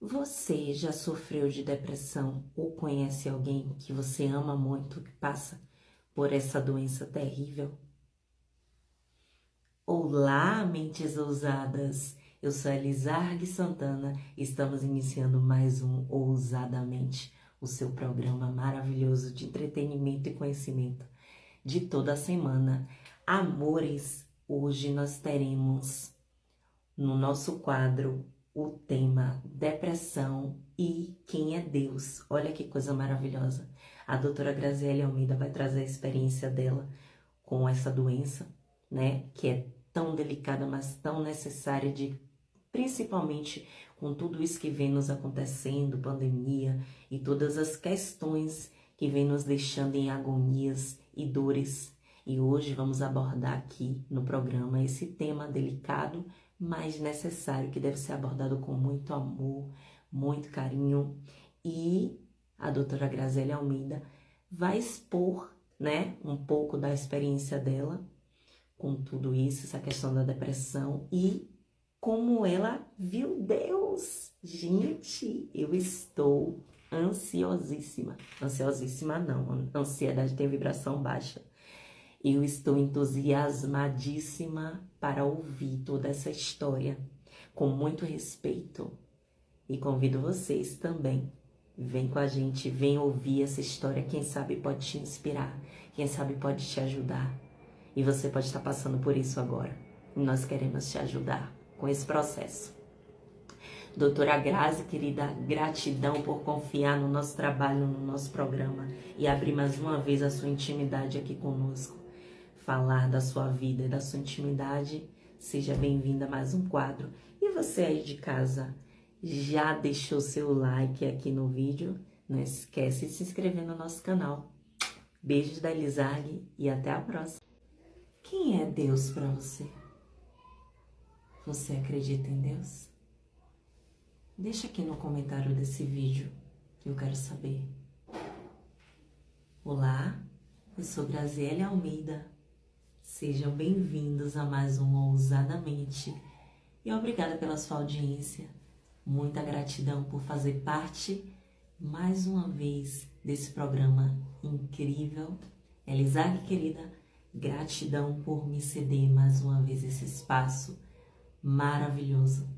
Você já sofreu de depressão ou conhece alguém que você ama muito que passa por essa doença terrível? Olá, mentes ousadas! Eu sou a Elizargue Santana e estamos iniciando mais um Ousadamente, o seu programa maravilhoso de entretenimento e conhecimento de toda a semana. Amores, hoje nós teremos no nosso quadro o tema depressão e quem é Deus. Olha que coisa maravilhosa. A doutora Graziele Almeida vai trazer a experiência dela com essa doença, né? Que é tão delicada, mas tão necessária, principalmente com tudo isso que vem nos acontecendo, pandemia e todas as questões que vem nos deixando em agonias e dores. E hoje vamos abordar aqui no programa esse tema delicado, mas necessário, que deve ser abordado com muito amor, muito carinho. E a doutora Graziele Almeida vai expor, né, um pouco da experiência dela com tudo isso, essa questão da depressão e como ela viu Deus. Gente, eu estou ansiosíssima. Ansiosíssima não, ansiedade tem vibração baixa. Eu estou entusiasmadíssima para ouvir toda essa história com muito respeito e convido vocês também. Vem com a gente, vem ouvir essa história. Quem sabe pode te inspirar, quem sabe pode te ajudar. E você pode estar passando por isso agora. E nós queremos te ajudar com esse processo. Doutora Grazi, querida, gratidão por confiar no nosso trabalho, no nosso programa e abrir mais uma vez a sua intimidade aqui conosco. Falar da sua vida e da sua intimidade. Seja bem-vinda a mais um quadro. E você aí de casa, já deixou seu like aqui no vídeo? Não esquece de se inscrever no nosso canal. Beijos da Elizargue e até a próxima. Quem é Deus para você? Você acredita em Deus? Deixa aqui no comentário desse vídeo que eu quero saber. Olá, eu sou Graziele Almeida. Sejam bem-vindos a mais um Ousadamente. E obrigada pela sua audiência. Muita gratidão por fazer parte, mais uma vez, desse programa incrível. Elizargue, querida, gratidão por me ceder mais uma vez esse espaço maravilhoso.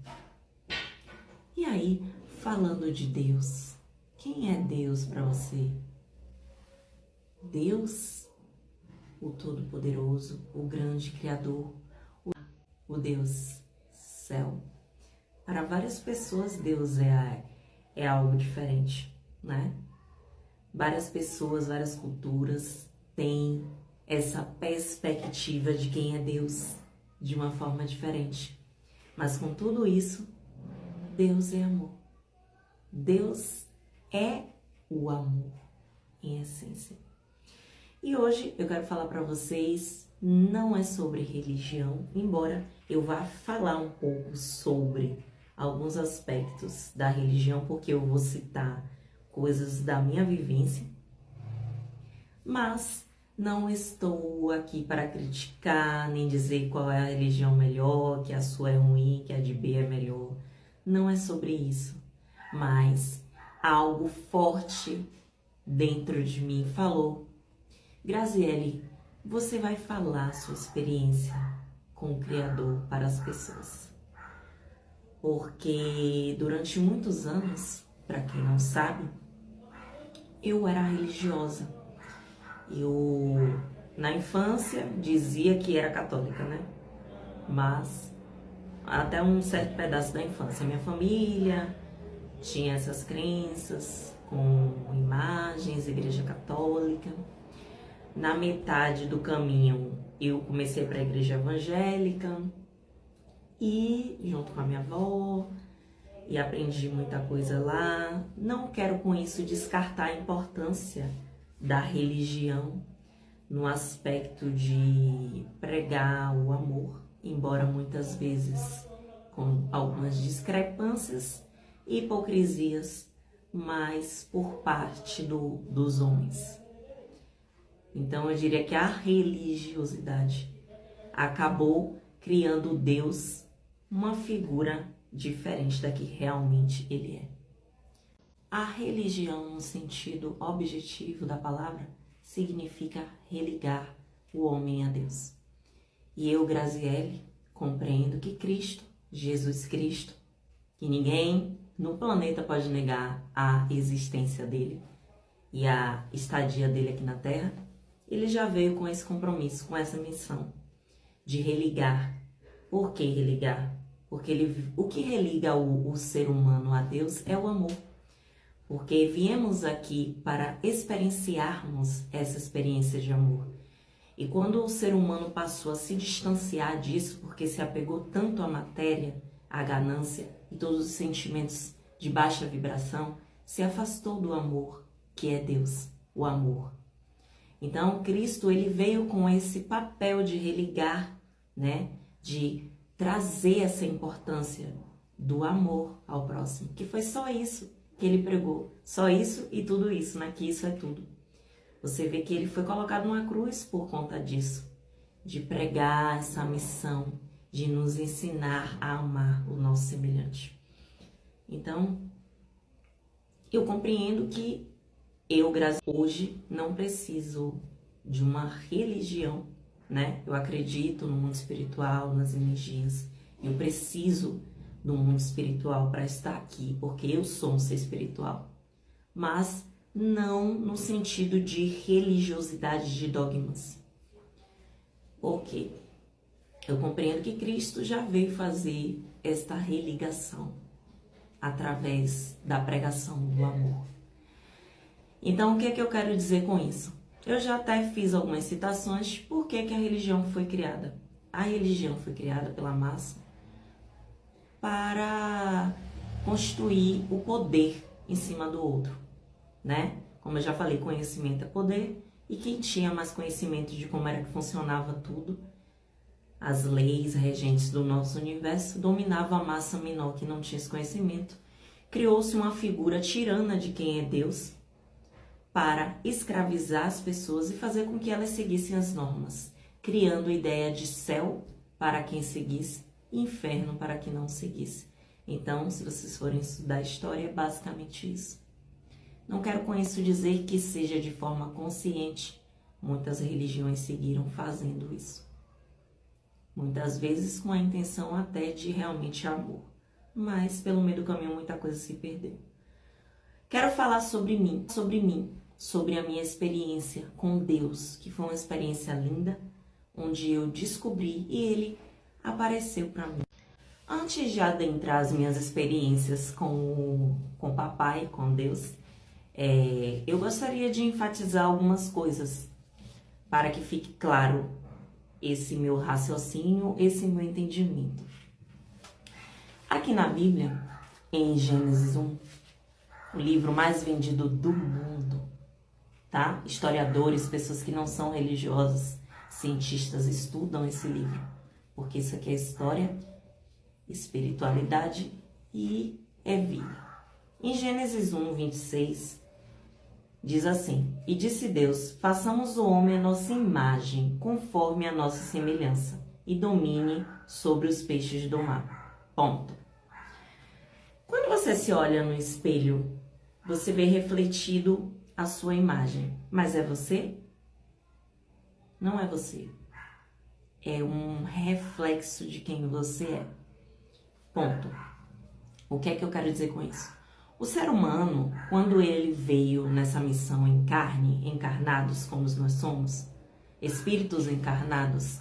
E aí, falando de Deus, quem é Deus para você? Deus, o Todo-Poderoso, o grande Criador, o Deus céu. Para várias pessoas, Deus é algo diferente, né? Várias pessoas, várias culturas têm essa perspectiva de quem é Deus de uma forma diferente. Mas com tudo isso, Deus é amor. Deus é o amor em essência. E hoje eu quero falar para vocês, não é sobre religião, embora eu vá falar um pouco sobre alguns aspectos da religião, porque eu vou citar coisas da minha vivência, mas não estou aqui para criticar, nem dizer qual é a religião melhor, que a sua é ruim, que a de B é melhor. Não é sobre isso, mas algo forte dentro de mim falou: Graziele, você vai falar sua experiência com o Criador para as pessoas. Porque durante muitos anos, para quem não sabe, eu era religiosa. Eu, na infância, dizia que era católica, né? Mas até um certo pedaço da infância, minha família tinha essas crenças com imagens, igreja católica. Na metade do caminho, eu comecei para a igreja evangélica e junto com a minha avó, e aprendi muita coisa lá. Não quero com isso descartar a importância da religião no aspecto de pregar o amor, embora muitas vezes com algumas discrepâncias e hipocrisias, mas por parte dos homens. Então eu diria que a religiosidade acabou criando Deus uma figura diferente da que realmente ele é. A religião, no sentido objetivo da palavra, significa religar o homem a Deus. E eu, Graziele, compreendo que Cristo, Jesus Cristo, que ninguém no planeta pode negar a existência dele e a estadia dele aqui na Terra, ele já veio com esse compromisso, com essa missão de religar. Por que religar? Porque o que religa o ser humano a Deus é o amor. Porque viemos aqui para experienciarmos essa experiência de amor. E quando o ser humano passou a se distanciar disso, porque se apegou tanto à matéria, à ganância e todos os sentimentos de baixa vibração, se afastou do amor, que é Deus, o amor. Então, Cristo, ele veio com esse papel de religar, né? De trazer essa importância do amor ao próximo, que foi só isso que ele pregou, só isso e tudo isso, né? Que isso é tudo. Você vê que ele foi colocado numa cruz por conta disso, de pregar essa missão, de nos ensinar a amar o nosso semelhante. Então, eu compreendo que eu, hoje, não preciso de uma religião, né? Eu acredito no mundo espiritual, nas energias. Eu preciso do mundo espiritual para estar aqui, porque eu sou um ser espiritual. Mas não no sentido de religiosidade de dogmas. Porque eu compreendo que Cristo já veio fazer esta religação através da pregação do amor. Então, o que é que eu quero dizer com isso? Eu já até fiz algumas citações de por que a religião foi criada. A religião foi criada pela massa para construir o poder em cima do outro, né? Como eu já falei, conhecimento é poder, e quem tinha mais conhecimento de como era que funcionava tudo, as leis regentes do nosso universo, dominava a massa menor que não tinha esse conhecimento. Criou-se uma figura tirana de quem é Deus, para escravizar as pessoas e fazer com que elas seguissem as normas, criando a ideia de céu para quem seguisse e inferno para quem não seguisse. Então, se vocês forem estudar a história, é basicamente isso. Não quero com isso dizer que seja de forma consciente. Muitas religiões seguiram fazendo isso. Muitas vezes com a intenção até de realmente amor. Mas, pelo meio do caminho, muita coisa se perdeu. Quero falar sobre mim, sobre a minha experiência com Deus, que foi uma experiência linda, onde eu descobri e Ele apareceu para mim. Antes de adentrar as minhas experiências com o papai, com Deus, eu gostaria de enfatizar algumas coisas para que fique claro esse meu raciocínio, esse meu entendimento. Aqui na Bíblia, em Gênesis 1, o livro mais vendido do mundo, tá? Historiadores, pessoas que não são religiosas, cientistas estudam esse livro, porque isso aqui é história, espiritualidade e é vida. Em Gênesis 1, 26, diz assim: E disse Deus, façamos o homem à nossa imagem, conforme a nossa semelhança, e domine sobre os peixes do mar. Ponto. Quando você se olha no espelho, você vê refletido a sua imagem. Mas é você? Não é você. É um reflexo de quem você é. Ponto. O que é que eu quero dizer com isso? O ser humano, quando ele veio nessa missão em carne, encarnados como nós somos, espíritos encarnados,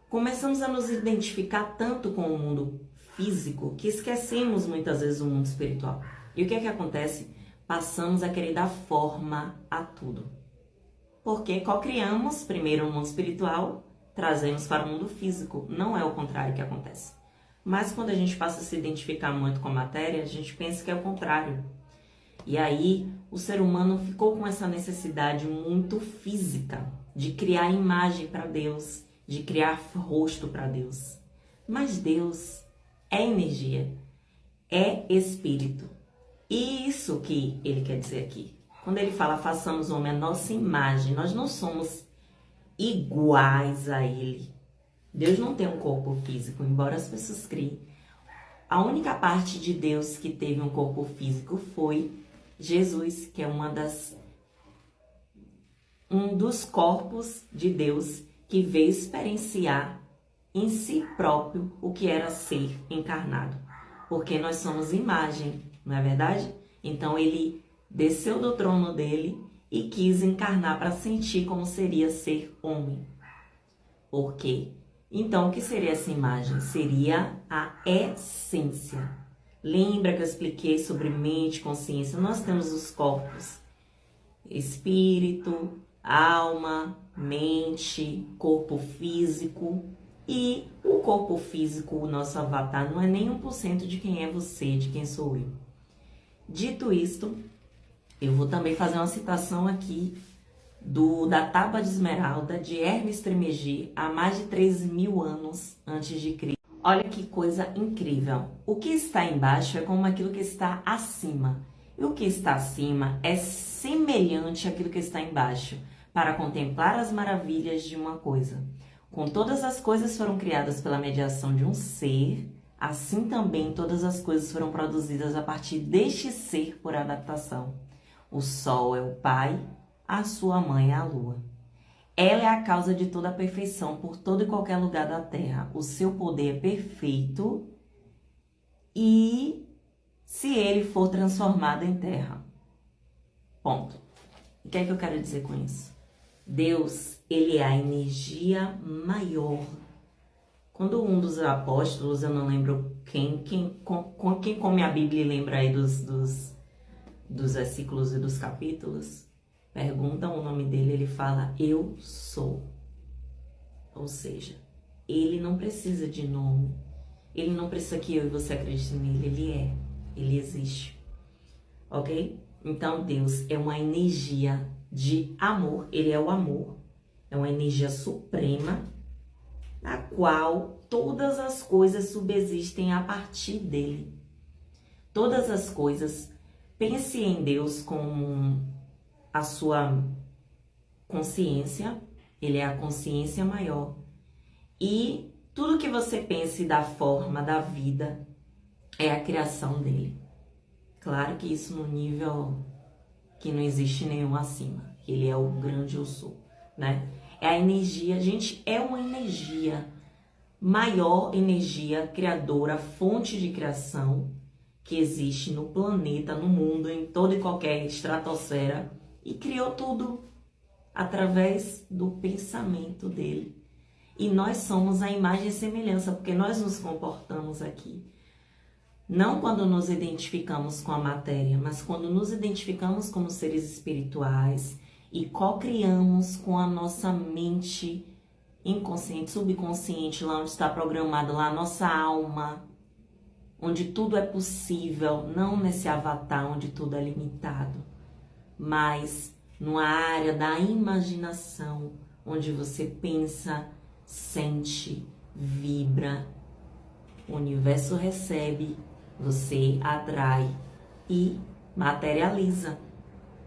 começamos a nos identificar tanto com o mundo físico que esquecemos muitas vezes o mundo espiritual. E o que é que acontece? Passamos a querer dar forma a tudo. Porque co-criamos primeiro o mundo espiritual, trazemos para o mundo físico. Não é o contrário que acontece. Mas quando a gente passa a se identificar muito com a matéria, a gente pensa que é o contrário. E aí, o ser humano ficou com essa necessidade muito física de criar imagem para Deus, de criar rosto para Deus. Mas Deus é energia, é espírito. E isso que ele quer dizer aqui. Quando ele fala, façamos o homem a nossa imagem, nós não somos iguais a ele. Deus não tem um corpo físico, embora as pessoas criem. A única parte de Deus que teve um corpo físico foi Jesus, que é um dos corpos de Deus que veio experienciar em si próprio o que era ser encarnado. Porque nós somos imagem, não é verdade? Então ele desceu do trono dele e quis encarnar para sentir como seria ser homem. Por quê? Então, o que seria essa imagem? Seria a essência. Lembra que eu expliquei sobre mente, consciência? Nós temos os corpos: espírito, alma, mente, corpo físico. E o corpo físico, o nosso avatar, não é nem 1% de quem é você, de quem sou eu. Dito isto, eu vou também fazer uma citação aqui da Tábua de Esmeralda, de Hermes Trismegisto, há mais de 3.000 anos antes de Cristo. Olha que coisa incrível. O que está embaixo é como aquilo que está acima. E o que está acima é semelhante àquilo que está embaixo, para contemplar as maravilhas de uma coisa. Com todas as coisas foram criadas pela mediação de um ser, assim também todas as coisas foram produzidas a partir deste ser por adaptação. O Sol é o Pai, a sua mãe é a Lua. Ela é a causa de toda a perfeição por todo e qualquer lugar da Terra. O seu poder é perfeito e se ele for transformado em terra. Ponto. O que é que eu quero dizer com isso? Deus, ele é a energia maior. Quando um dos apóstolos, eu não lembro quem come a Bíblia e lembra aí dos versículos e dos capítulos, perguntam o nome dele, ele fala, eu sou. Ou seja, ele não precisa de nome, ele não precisa que eu e você acreditem nele, ele existe. Ok? Então Deus é uma energia de amor, ele é o amor, é uma energia suprema, na qual todas as coisas subsistem a partir dele. Todas as coisas, pense em Deus como a sua consciência, ele é a consciência maior. E tudo que você pense da forma, da vida, é a criação dele. Claro que isso no nível que não existe nenhum acima, que ele é o grande eu sou, né? É a energia, gente, é uma energia, maior energia criadora, fonte de criação que existe no planeta, no mundo, em toda e qualquer estratosfera, e criou tudo através do pensamento dele. E nós somos a imagem e semelhança, porque nós nos comportamos aqui. Não quando nos identificamos com a matéria, mas quando nos identificamos como seres espirituais e co-criamos com a nossa mente inconsciente, subconsciente, lá onde está programado, lá a nossa alma, onde tudo é possível, não nesse avatar onde tudo é limitado, mas numa área da imaginação, onde você pensa, sente, vibra, o universo recebe, você atrai e materializa.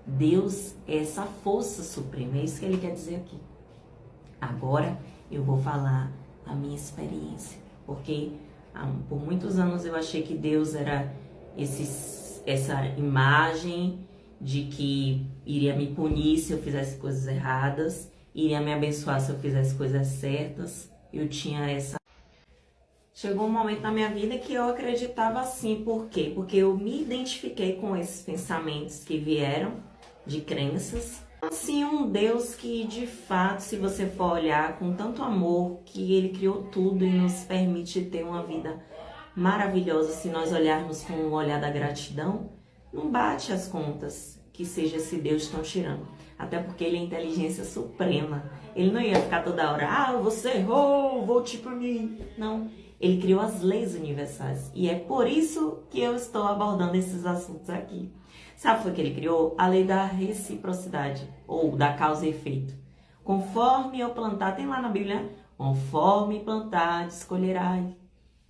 Deus é essa força suprema, é isso que ele quer dizer aqui. Agora eu vou falar a minha experiência, porque por muitos anos eu achei que Deus era essa imagem de que iria me punir se eu fizesse coisas erradas, iria me abençoar se eu fizesse coisas certas. Eu tinha essa... Chegou um momento na minha vida que eu acreditava assim. Por quê? Porque eu me identifiquei com esses pensamentos que vieram de crenças. Assim, um Deus que, de fato, se você for olhar com tanto amor, que ele criou tudo e nos permite ter uma vida maravilhosa, se nós olharmos com o olhar da gratidão, não bate as contas que seja esse Deus tão tirando. Até porque ele é a inteligência suprema. Ele não ia ficar toda hora, você errou, vou te punir. Não. Ele criou as leis universais. E é por isso que eu estou abordando esses assuntos aqui. Sabe o que foi que ele criou? A lei da reciprocidade, ou da causa e efeito. Conforme eu plantar, tem lá na Bíblia, conforme plantar, escolherás.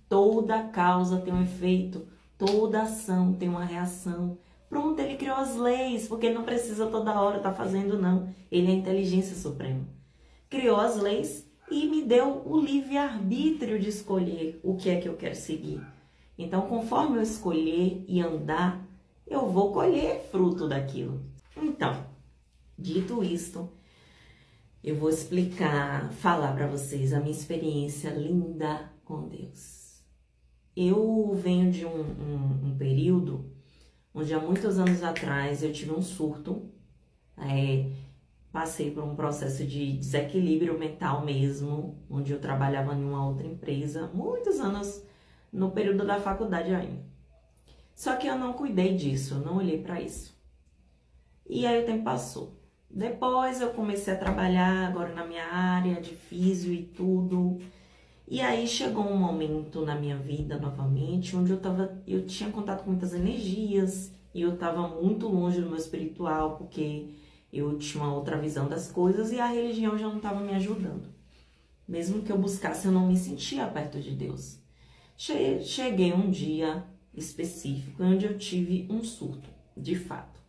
Toda causa tem um efeito, toda ação tem uma reação. Pronto, ele criou as leis, porque ele não precisa toda hora estar fazendo, não. Ele é a inteligência suprema. Criou as leis e me deu o livre-arbítrio de escolher o que é que eu quero seguir. Então, conforme eu escolher e andar, eu vou colher fruto daquilo. Então, dito isto, eu vou falar para vocês a minha experiência linda com Deus. Eu venho de um período onde há muitos anos atrás eu tive um surto, passei por um processo de desequilíbrio mental mesmo, onde eu trabalhava em uma outra empresa, muitos anos no período da faculdade ainda. Só que eu não cuidei disso, eu não olhei para isso. E aí o tempo passou. Depois eu comecei a trabalhar agora na minha área de físio e tudo. E aí chegou um momento na minha vida novamente, onde eu tinha contato com muitas energias e eu estava muito longe do meu espiritual, porque eu tinha uma outra visão das coisas e a religião já não estava me ajudando. Mesmo que eu buscasse, eu não me sentia perto de Deus. Cheguei um dia específico onde eu tive um surto, de fato.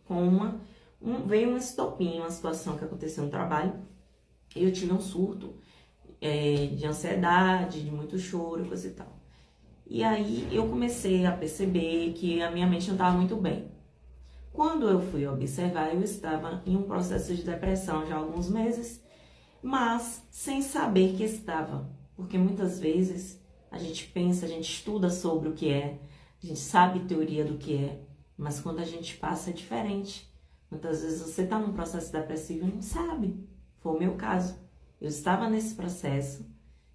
Veio um estopim, uma situação que aconteceu no trabalho, e eu tive um surto de ansiedade, de muito choro, coisa e tal. E aí eu comecei a perceber que a minha mente não estava muito bem. Quando eu fui observar, eu estava em um processo de depressão já há alguns meses, mas sem saber que estava. Porque muitas vezes a gente pensa, a gente estuda sobre o que é, a gente sabe teoria do que é, mas quando a gente passa é diferente. Muitas vezes você está num processo depressivo e não sabe. Foi o meu caso. Eu estava nesse processo,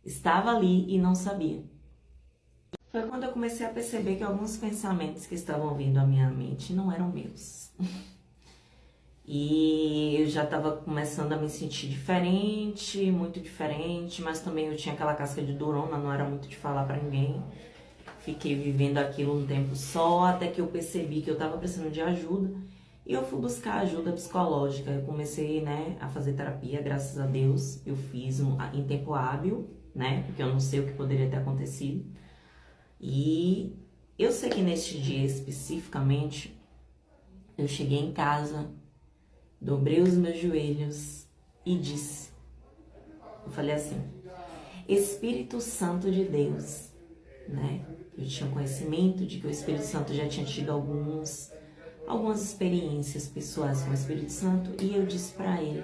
estava ali e não sabia. Foi quando eu comecei a perceber que alguns pensamentos que estavam vindo à minha mente não eram meus. E eu já estava começando a me sentir diferente, muito diferente, mas também eu tinha aquela casca de durona, não era muito de falar pra ninguém. Fiquei vivendo aquilo um tempo só, até que eu percebi que eu estava precisando de ajuda. E eu fui buscar ajuda psicológica. Eu comecei, a fazer terapia, graças a Deus. Eu fiz em tempo hábil, porque eu não sei o que poderia ter acontecido. E eu sei que neste dia especificamente, eu cheguei em casa, dobrei os meus joelhos e disse, eu falei assim, Espírito Santo de Deus, Eu tinha conhecimento de que o Espírito Santo já tinha tido algumas experiências pessoais com o Espírito Santo, e eu disse para ele,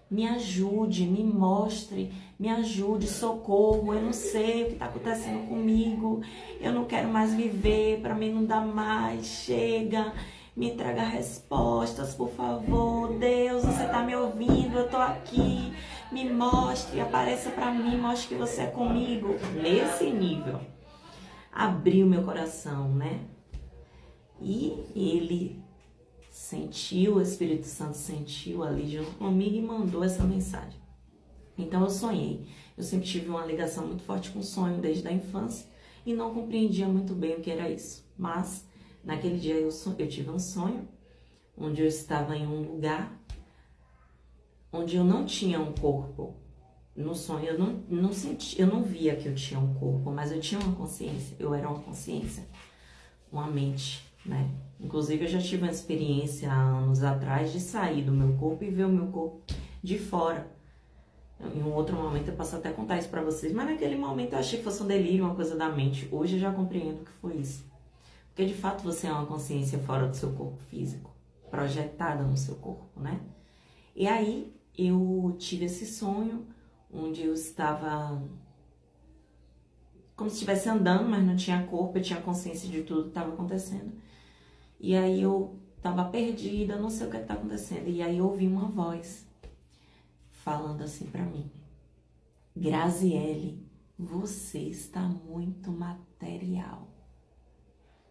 me ajude, me mostre, me ajude, socorro, eu não sei o que está acontecendo comigo, eu não quero mais viver, para mim não dá mais, chega, me entrega respostas, por favor, Deus, você está me ouvindo, eu estou aqui, me mostre, apareça para mim, mostre que você é comigo, nesse nível, abriu meu coração, E ele sentiu, o Espírito Santo sentiu ali junto comigo e mandou essa mensagem. Então eu sonhei. Eu sempre tive uma ligação muito forte com o sonho desde a infância e não compreendia muito bem o que era isso. Mas naquele dia eu tive um sonho onde eu estava em um lugar onde eu não tinha um corpo. No sonho eu não via que eu tinha um corpo, mas eu tinha uma consciência. Eu era uma consciência, uma mente, Inclusive eu já tive uma experiência há anos atrás de sair do meu corpo e ver o meu corpo de fora. Em um outro momento eu posso até contar isso pra vocês, mas naquele momento eu achei que fosse um delírio, uma coisa da mente. Hoje eu já compreendo o que foi isso. Porque de fato você é uma consciência fora do seu corpo físico, projetada no seu corpo, E aí eu tive esse sonho onde eu estava como se estivesse andando, mas não tinha corpo, eu tinha consciência de tudo que estava acontecendo. E aí eu estava perdida, não sei o que está acontecendo. E aí eu ouvi uma voz falando assim para mim, Graziele, você está muito material.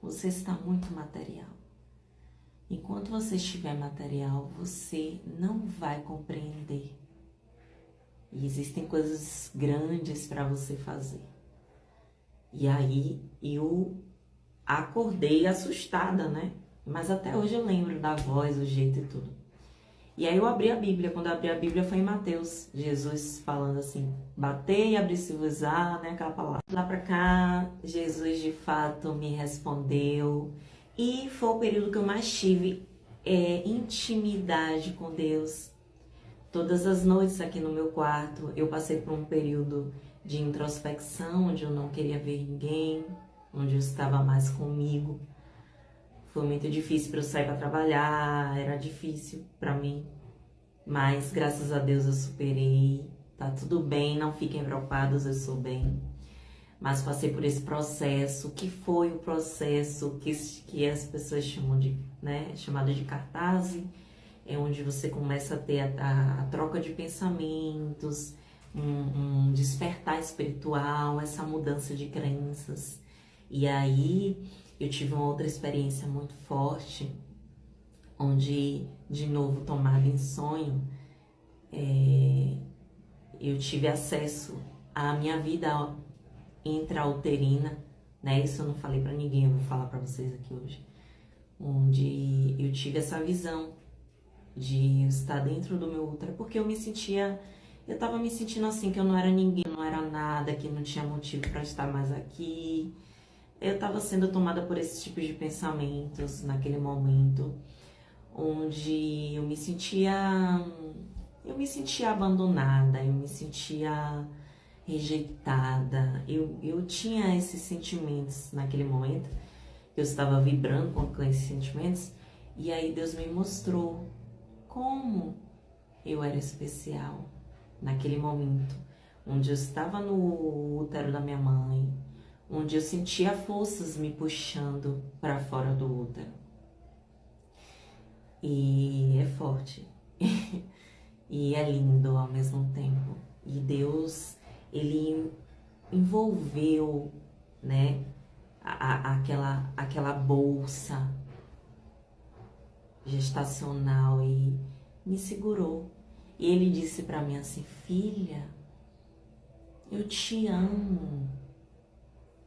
Você está muito material. Enquanto você estiver material, você não vai compreender. E existem coisas grandes para você fazer. E aí eu acordei assustada, Mas até hoje eu lembro da voz, o jeito e tudo. E aí eu abri a Bíblia. Quando eu abri a Bíblia foi em Mateus. Jesus falando assim, batei e abri-se-vos-á, aquela palavra. Lá pra cá, Jesus de fato me respondeu. E foi o período que eu mais tive intimidade com Deus. Todas as noites aqui no meu quarto, eu passei por um período de introspecção, onde eu não queria ver ninguém, onde eu estava mais comigo. Foi muito difícil para eu sair para trabalhar, era difícil para mim. Mas graças a Deus eu superei, tá tudo bem, não fiquem preocupados, eu sou bem. Mas passei por esse processo, que foi o processo que as pessoas chamam de, né, chamado de catarse, é onde você começa a ter a troca de pensamentos, um despertar espiritual, essa mudança de crenças. E aí eu tive uma outra experiência muito forte, onde, de novo, tomada em sonho, eu tive acesso à minha vida intrauterina, né? Isso eu não falei pra ninguém, eu vou falar pra vocês aqui hoje. Onde eu tive essa visão de estar dentro do meu útero, porque eu tava me sentindo assim, que eu não era ninguém, não era nada, que não tinha motivo pra estar mais aqui. Eu tava sendo tomada por esse tipo de pensamentos naquele momento, onde eu me sentia abandonada, eu me sentia rejeitada. Eu tinha esses sentimentos naquele momento, eu estava vibrando com esses sentimentos, e aí Deus me mostrou como eu era especial naquele momento, onde eu estava no útero da minha mãe, onde eu sentia forças me puxando para fora do útero. E é forte. E é lindo ao mesmo tempo. E Deus, Ele envolveu, né, aquela bolsa gestacional e me segurou. E Ele disse para mim assim: filha, eu te amo.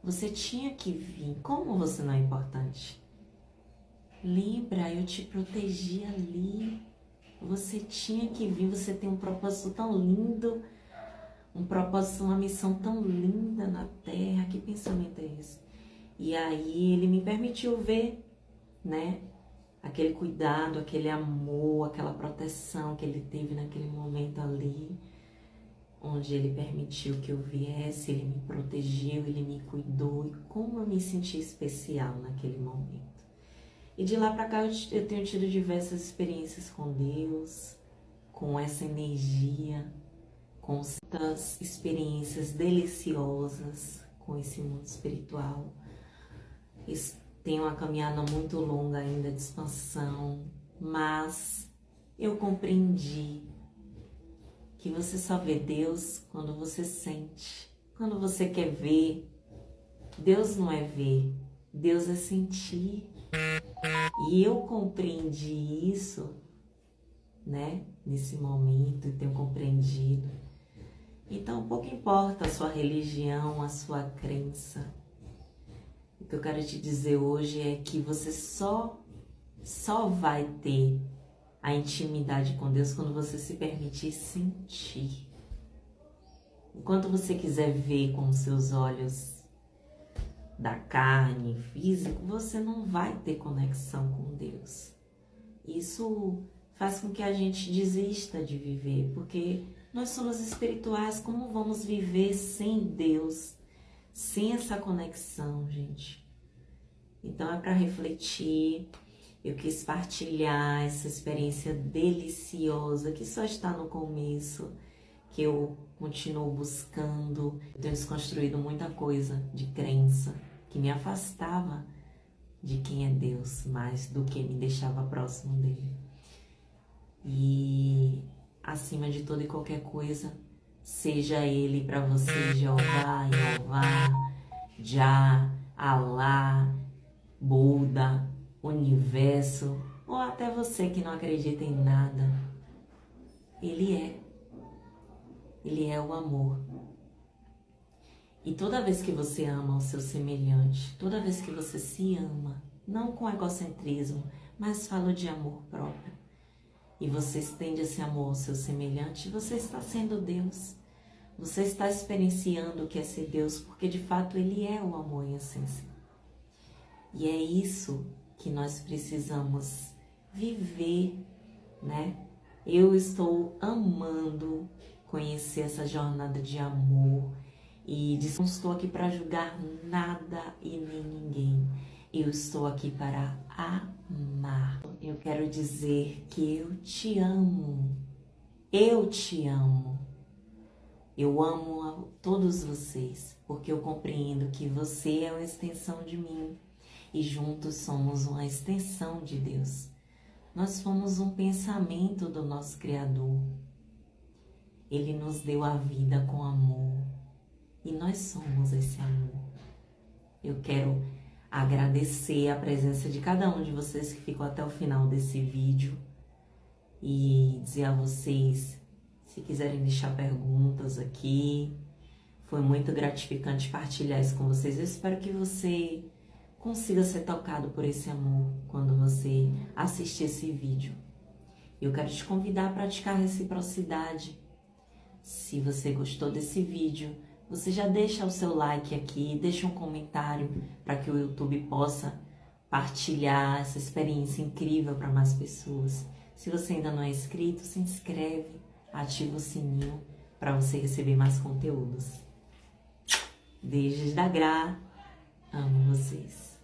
Você tinha que vir. Como você não é importante? Lembra, eu te protegi ali. Você tinha que vir, você tem um propósito tão lindo, um propósito, uma missão tão linda na Terra. Que pensamento é esse? E aí Ele me permitiu ver, né, aquele cuidado, aquele amor, aquela proteção que Ele teve naquele momento ali, onde Ele permitiu que eu viesse, Ele me protegeu, Ele me cuidou, e como eu me senti especial naquele momento. E de lá pra cá eu tenho tido diversas experiências com Deus, com essa energia, com essas experiências deliciosas com esse mundo espiritual. Tenho uma caminhada muito longa ainda de expansão, mas eu compreendi que você só vê Deus quando você sente. Quando você quer ver, Deus não é ver, Deus é sentir. E eu compreendi isso, né, nesse momento, tenho compreendido. Então, pouco importa a sua religião, a sua crença. O que eu quero te dizer hoje é que você só vai ter a intimidade com Deus quando você se permitir sentir. Enquanto você quiser ver com os seus olhos da carne, físico, você não vai ter conexão com Deus. Isso faz com que a gente desista de viver, porque nós somos espirituais, como vamos viver sem Deus, sem essa conexão, gente? Então é para refletir. Eu quis partilhar essa experiência deliciosa que só está no começo, que eu continuo buscando. Eu tenho desconstruído muita coisa de crença que me afastava de quem é Deus, mais do que me deixava próximo dele. E acima de toda e qualquer coisa, seja Ele para você Jeová, Jeová, Jah, Alá, Buda, Universo, ou até você que não acredita em nada. Ele é o amor. E toda vez que você ama o seu semelhante, toda vez que você se ama, não com egocentrismo, mas falo de amor próprio, e você estende esse amor ao seu semelhante, você está sendo Deus. Você está experienciando o que é ser Deus, porque de fato Ele é o amor em essência. E é isso que nós precisamos viver, né? Eu estou amando conhecer essa jornada de amor e não estou aqui para julgar nada e nem ninguém. Eu estou aqui para amar. Eu quero dizer que eu te amo. Eu te amo. Eu amo a todos vocês, porque eu compreendo que você é uma extensão de mim e juntos somos uma extensão de Deus. Nós fomos um pensamento do nosso Criador. Ele nos deu a vida com amor e nós somos esse amor. Eu quero agradecer a presença de cada um de vocês que ficou até o final desse vídeo e dizer a vocês, se quiserem deixar perguntas aqui, foi muito gratificante partilhar isso com vocês. Eu espero que você consiga ser tocado por esse amor quando você assistir esse vídeo. Eu quero te convidar a praticar reciprocidade. Se você gostou desse vídeo, você já deixa o seu like aqui, deixa um comentário para que o YouTube possa partilhar essa experiência incrível para mais pessoas. Se você ainda não é inscrito, se inscreve, ativa o sininho para você receber mais conteúdos. Beijos da Gra, amo vocês.